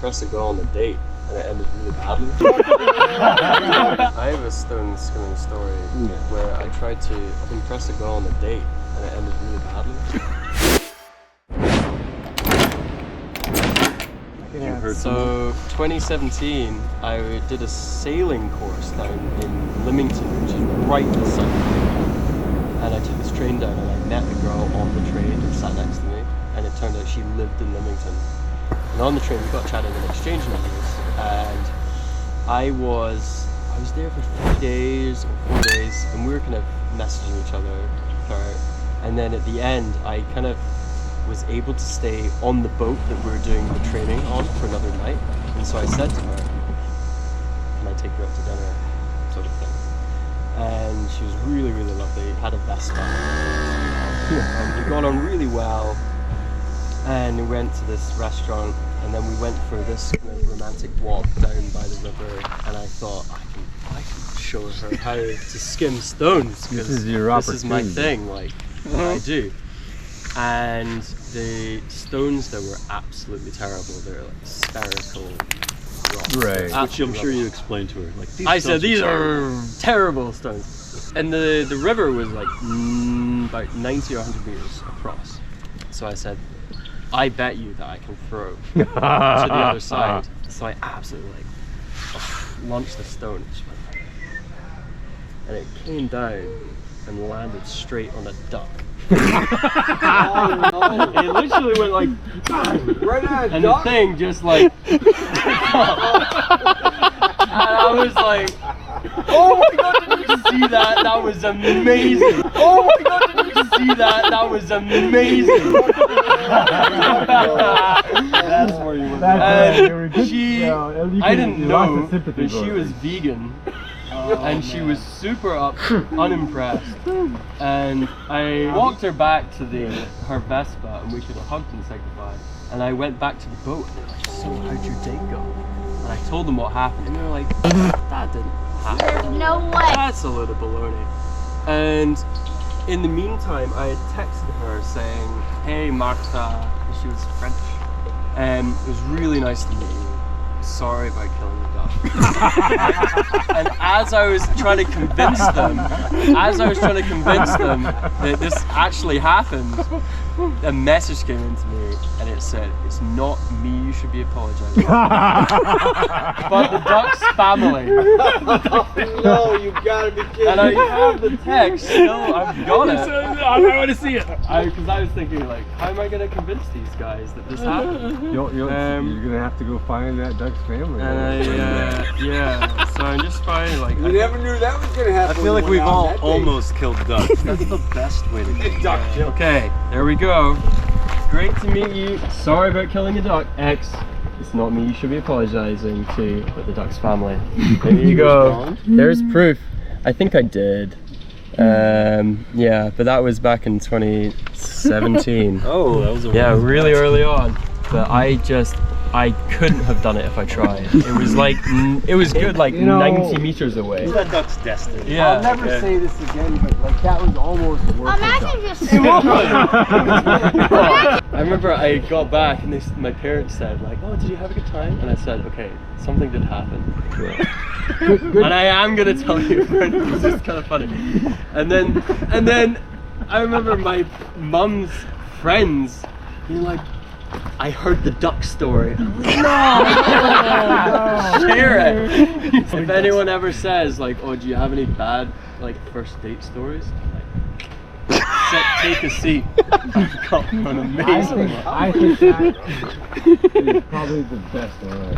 impress a girl on a date and it ended really badly. I have a stone skimming story where I tried to impress a girl on a date and it ended really badly. So 2017, I did a sailing course down in Leamington, which is right beside me. And I took this train down and I met a girl on the train and sat next to me. And it turned out she lived in Leamington. And on the train we got chatting and exchanged numbers. And I was there for 3 days or 4 days, and we were kind of messaging each other. And then at the end, I kind of was able to stay on the boat that we were doing the training on for another night. And so I said to her, can I take you out to dinner, sort of thing. And she was really, really lovely, had a Vespa. And we got on really well. And we went to this restaurant, and then we went for this kind of romantic walk down by the river. And I thought, I can show her how to skim stones, because this is my thing, like I do. And the stones there were absolutely terrible. They're like spherical rocks. Right. Which I'm sure you explained to her. Like, I said these are terrible stones. And the river was like about 90 or 100 meters across. So I said, I bet you that I can throw to the other side. So I absolutely launched the stone. And it came down and landed straight on a duck. Oh no! It literally went like bang, right at a duck? The thing just like and I was like, oh my god, did you see that? That was amazing! Oh my god, did you see that? That was amazing! That's where you were. And I didn't know that she was vegan. And she was super unimpressed, and I walked her back to her Vespa, and we could have hugged and said goodbye. And I went back to the boat, and they were like, so how'd your date go? And I told them what happened, and they were like, that didn't happen. There's no way. That's a load of baloney. And in the meantime, I had texted her saying, hey Martha, she was French, and it was really nice to meet you. Sorry about killing the duck. And as I was trying to convince them that this actually happened, a message came into me and it said, it's not me you should be apologizing but the duck's family. No, you gotta be kidding. And I have the text still, I've got it. I want to see it. Because I was thinking, like, how am I going to convince these guys that this happened? You're gonna have to go find that duck's family. And yeah, so I'm just finding, like, You never knew that was gonna happen. I feel like we've all almost killed ducks. That's the best way to kill a duck. Okay, there we go. Great to meet you. Sorry about killing a duck. X. It's not me you should be apologizing to, but the duck's family. There you go. There's proof. I think I did. Yeah, but that was back in 2017. Oh, that was a really early on. But I couldn't have done it if I tried. It was like, it was good like 90 meters away. That duck's destiny. Yeah. I'll never say this again, but like that was almost worth Imagine just I remember I got back and my parents said like, oh, did you have a good time? And I said, okay, something did happen. Good. And I am gonna tell you because it's kind of funny. And then I remember my mum's friends being like, I heard the duck story. I'm like, no! Share it. If anyone ever says like, oh, do you have any bad like first date stories? Like, take a seat. I've got an amazing one. I think that is probably the best one.